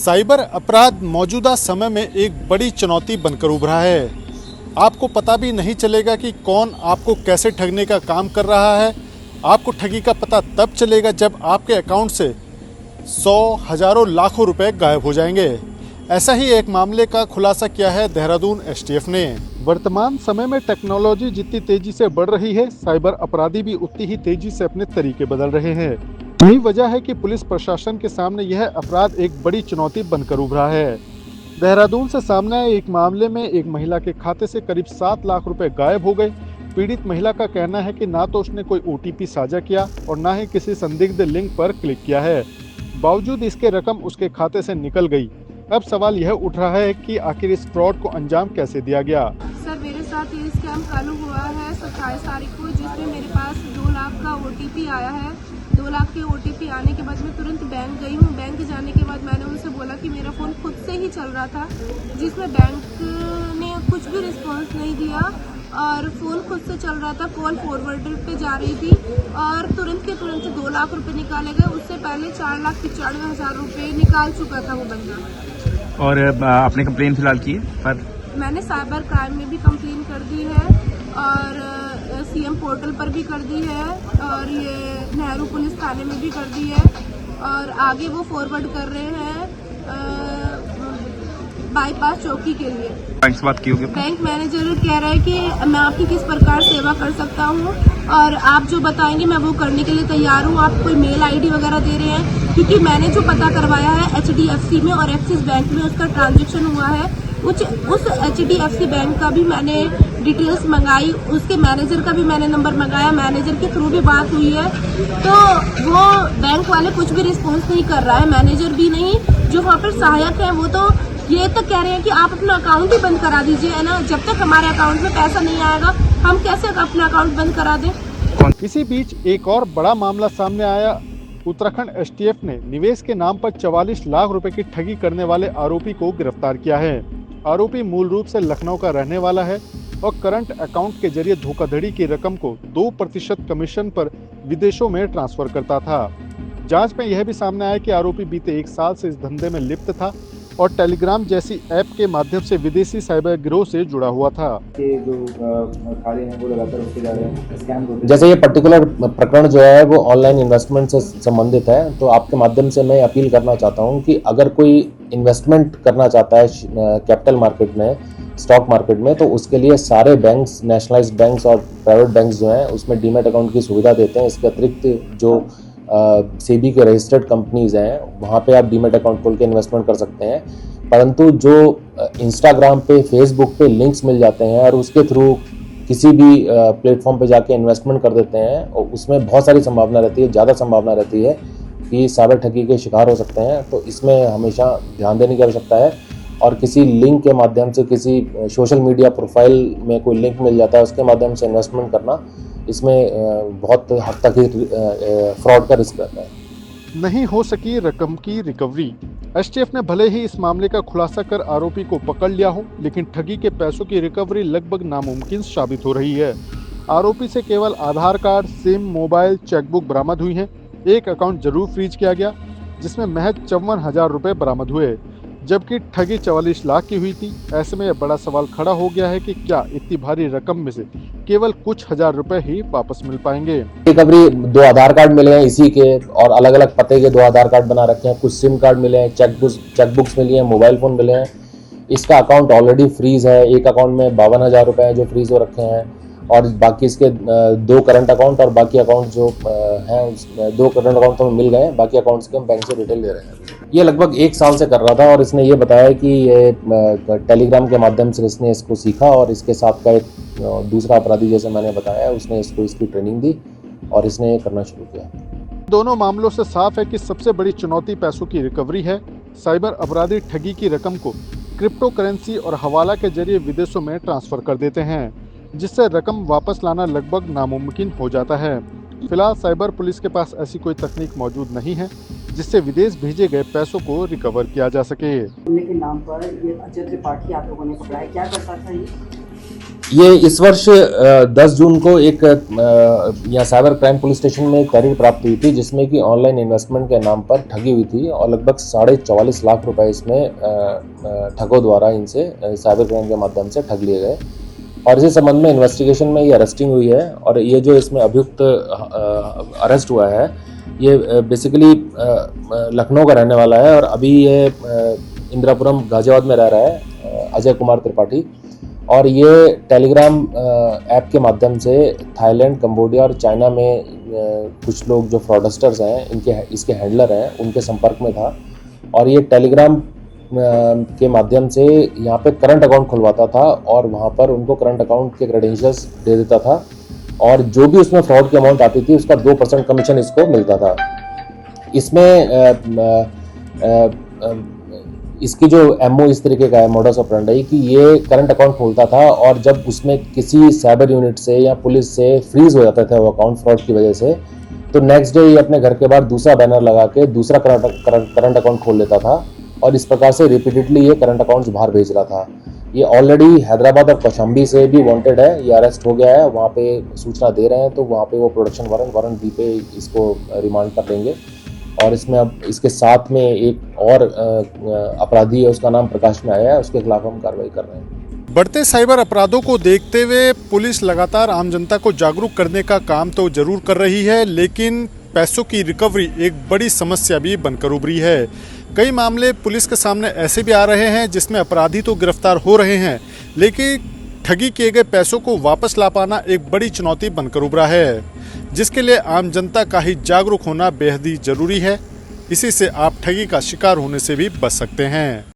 Cyber अपराध मौजूदा समय में एक बड़ी चुनौती बनकर उभरा है। आपको पता भी नहीं चलेगा कि कौन आपको कैसे ठगने का काम कर रहा है। आपको ठगी का पता तब चलेगा जब आपके अकाउंट से 100, हजारों, लाखों रुपए गायब हो जाएंगे। ऐसा ही एक मामले का खुलासा किया है देहरादून एसटीएफ ने। वर्तमान समय में टेक्नोलॉजी जितनी तेजी से बढ़ रही है, साइबर अपराधी भी उतनी ही तेजी से अपने तरीके बदल रहे हैं। यही वजह है कि पुलिस प्रशासन के सामने यह अपराध एक बड़ी चुनौती बनकर उभरा है। देहरादून से सामने आए एक मामले में एक महिला के खाते से करीब 7 लाख रुपए गायब हो गए। पीड़ित महिला का कहना है कि ना तो उसने कोई ओटीपी साझा किया और ना ही किसी संदिग्ध लिंक पर क्लिक किया है। बावजूद इसके रकम उसके खाते से निकल गई। अब सवाल यह उठ रहा है कि आखिर इस फ्रॉड को अंजाम कैसे दिया गया। सर, मेरे साथ ये स्कैम चालू हुआ है 27 तारीख को, जिसमें मेरे पास 2 लाख का ओटीपी आया है। 2 लाख के ओटीपी आने के बाद मैं तुरंत बैंक गई हूँ। बैंक जाने के बाद मैंने उनसे बोला कि मेरा फ़ोन खुद से ही चल रहा था, जिसमें बैंक ने कुछ भी रिस्पांस नहीं दिया और फ़ोन खुद से चल रहा था। कॉल फॉरवर्डर पे जा रही थी और तुरंत के तुरंत 2 लाख रुपए निकाले गए। उससे पहले 4,95,000 रुपए निकाल चुका था वो बंदा। और आपने कंप्लेन फिलहाल की है? पर मैंने साइबर क्राइम में भी कंप्लेन कर दी है और सीएम पोर्टल पर भी कर दी है और ये नेहरू पुलिस थाने में भी कर दी है और आगे वो फॉरवर्ड कर रहे हैं बाईपास चौकी के लिए। बैंक से बात की होगी? बैंक मैनेजर कह रहा है कि मैं आपकी किस प्रकार सेवा कर सकता हूँ और आप जो बताएंगे मैं वो करने के लिए तैयार हूँ। आप कोई मेल आईडी वगैरह दे रहे हैं, क्योंकि मैंने जो पता करवाया है एचडीएफसी में और एक्सिस बैंक में उसका ट्रांजैक्शन हुआ है। उस एचडीएफसी बैंक का भी मैंने डिटेल्स मंगाई, उसके मैनेजर का भी मैंने नंबर मंगाया, मैनेजर के थ्रू भी बात हुई है, तो वो बैंक वाले कुछ भी रिस्पॉन्स नहीं कर रहा है। मैनेजर भी नहीं, जो वहाँ पर सहायक है वो तो ये तक कह रहे हैं कि आप अपना अकाउंट ही बंद करा दीजिए, है ना। जब तक हमारे अकाउंट में पैसा नहीं आएगा हम कैसे अपना अकाउंट बंद करा दें। इसी बीच एक और बड़ा मामला सामने आया। उत्तराखंड एसटीएफ ने निवेश के नाम पर 44 लाख रुपए की ठगी करने वाले आरोपी को गिरफ्तार किया है। आरोपी मूल रूप से लखनऊ का रहने वाला है और करंट अकाउंट के जरिए धोखाधड़ी की रकम को 2% कमीशन पर विदेशों में ट्रांसफर करता था। जांच में यह भी सामने आया कि आरोपी बीते 1 साल से इस धंधे में लिप्त था और टेलीग्राम जैसी ऐप के माध्यम से विदेशी साइबर गिरोह से जुड़ा हुआ था। जैसे ये पर्टिकुलर प्रकरण जो है वो ऑनलाइन इन्वेस्टमेंट से संबंधित है, तो आपके माध्यम से मैं अपील करना चाहता हूं कि अगर कोई इन्वेस्टमेंट करना चाहता है कैपिटल मार्केट में, स्टॉक मार्केट में, तो उसके लिए सारे बैंक्स, नेशनलाइज्ड बैंक्स और प्राइवेट बैंक्स जो हैं उसमें डीमैट अकाउंट की सुविधा देते हैं। इसके अतिरिक्त जो सेबी के रजिस्टर्ड कंपनीज हैं वहाँ पे आप डीमैट अकाउंट खोल के इन्वेस्टमेंट कर सकते हैं। परंतु जो इंस्टाग्राम पे, फेसबुक पे लिंक्स मिल जाते हैं और उसके थ्रू किसी भी प्लेटफॉर्म पे जाके इन्वेस्टमेंट कर देते हैं, और उसमें बहुत सारी संभावना रहती है, ज़्यादा संभावना रहती है कि साइबर ठगी के शिकार हो सकते हैं। तो इसमें हमेशा ध्यान देने की आवश्यकता है और किसी लिंक के माध्यम से, किसी सोशल मीडिया प्रोफाइल में कोई लिंक मिल जाता है उसके माध्यम से इन्वेस्टमेंट करना, इसमें बहुत हद तक फ्रॉड का रिस्क रहता है। नहीं हो सकी रकम की रिकवरी। एसटीएफ ने भले ही इस मामले का खुलासा कर आरोपी को पकड़ लिया हो, लेकिन ठगी के पैसों की रिकवरी लगभग नामुमकिन साबित हो रही है। आरोपी से केवल आधार कार्ड, सिम, मोबाइल, चेकबुक बरामद हुई है। एक अकाउंट जरूर फ्रीज किया गया जिसमें महज 54,000 रुपए बरामद हुए, जबकि ठगी 44 लाख की हुई थी। ऐसे में यह बड़ा सवाल खड़ा हो गया है कि क्या इतनी भारी रकम में से केवल कुछ हजार रुपए ही वापस मिल पाएंगे। रिकवरी 2 आधार कार्ड मिले हैं इसी के, और अलग अलग पते के 2 आधार कार्ड बना रखे हैं, कुछ सिम कार्ड मिले हैं, चेकबुक्स मिली हैं, मोबाइल फोन मिले हैं। इसका अकाउंट ऑलरेडी फ्रीज है। एक अकाउंट में 52,000 रुपए हैं जो फ्रीज हो रखे हैं और बाकी इसके 2 करंट अकाउंट और बाकी अकाउंट जो हैं 2 करंट अकाउंट तो मिल गए, बाकी अकाउंट्स के हम बैंक से डिटेल ले रहे हैं। ये लगभग 1 साल से कर रहा था और इसने ये बताया कि ये टेलीग्राम के माध्यम से इसने इसको सीखा और इसके साथ का एक दूसरा अपराधी, जैसे मैंने बताया, उसने इसको इसकी ट्रेनिंग दी और इसने ये करना शुरू किया। दोनों मामलों से साफ है कि सबसे बड़ी चुनौती पैसों की रिकवरी है। साइबर अपराधी ठगी की रकम को क्रिप्टो करेंसी और हवाला के जरिए विदेशों में ट्रांसफर कर देते हैं, जिससे रकम वापस लाना लगभग नामुमकिन हो जाता है। फिलहाल साइबर पुलिस के पास ऐसी कोई तकनीक मौजूद नहीं है जिससे विदेश भेजे गए पैसों को रिकवर किया जा सके। के नाम पर ये अजय त्रिपाठी आप लोगों ने पकड़ा है, क्या करता था ये? ये इस वर्ष 10 जून को एक यहाँ साइबर क्राइम पुलिस स्टेशन में एक तहरीर प्राप्त हुई थी जिसमें कि ऑनलाइन इन्वेस्टमेंट के नाम पर ठगी हुई थी और लगभग 44.5 लाख रुपए इसमें ठगों द्वारा इनसे साइबर क्राइम के माध्यम से ठग लिए गए। और इसी संबंध में इन्वेस्टिगेशन में ये अरेस्टिंग हुई है और ये जो इसमें अभियुक्त अरेस्ट हुआ है ये बेसिकली लखनऊ का रहने वाला है और अभी ये इंदिरापुरम गाजियाबाद में रह रहा है, अजय कुमार त्रिपाठी। और ये टेलीग्राम ऐप के माध्यम से थाईलैंड, कंबोडिया और चाइना में कुछ लोग जो फ्रॉडस्टर्स हैं इसके हैंडलर हैं उनके संपर्क में था और ये टेलीग्राम के माध्यम से यहाँ पे करंट अकाउंट खुलवाता था और वहाँ पर उनको करंट अकाउंट के क्रेडेंशियल्स दे देता था और जो भी उसमें फ्रॉड की अमाउंट आती थी उसका 2% कमीशन इसको मिलता था। इसमें इसकी जो एमओ इस तरीके का है, मोडस ऑपरेंडी, कि ये करंट अकाउंट खोलता था और जब उसमें किसी साइबर यूनिट से या पुलिस से फ्रीज हो जाता था वो अकाउंट फ्रॉड की वजह से, तो नेक्स्ट डे ये अपने घर के बाहर दूसरा बैनर लगा के दूसरा करंट अकाउंट खोल लेता था और इस प्रकार से रिपीटेडली ये करंट अकाउंट्स बाहर भेज रहा था। ये ऑलरेडी हैदराबाद और कौशाम्बी से भी वांटेड है, ये अरेस्ट हो गया है, वहाँ पे सूचना दे रहे हैं तो वहाँ पे वो प्रोडक्शन वारंट बी पे इसको रिमांड कर लेंगे। और इसमें अब इसके साथ में एक और अपराधी है, उसका नाम प्रकाश में आया है, उसके खिलाफ हम कार्रवाई कर रहे हैं। बढ़ते साइबर अपराधों को देखते हुए पुलिस लगातार आम जनता को जागरूक करने का काम तो जरूर कर रही है, लेकिन पैसों की रिकवरी एक बड़ी समस्या भी बनकर उभरी है। कई मामले पुलिस के सामने ऐसे भी आ रहे हैं जिसमें अपराधी तो गिरफ्तार हो रहे हैं, लेकिन ठगी किए गए पैसों को वापस ला पाना एक बड़ी चुनौती बनकर उभरा है, जिसके लिए आम जनता का ही जागरूक होना बेहद ही जरूरी है। इसी से आप ठगी का शिकार होने से भी बच सकते हैं।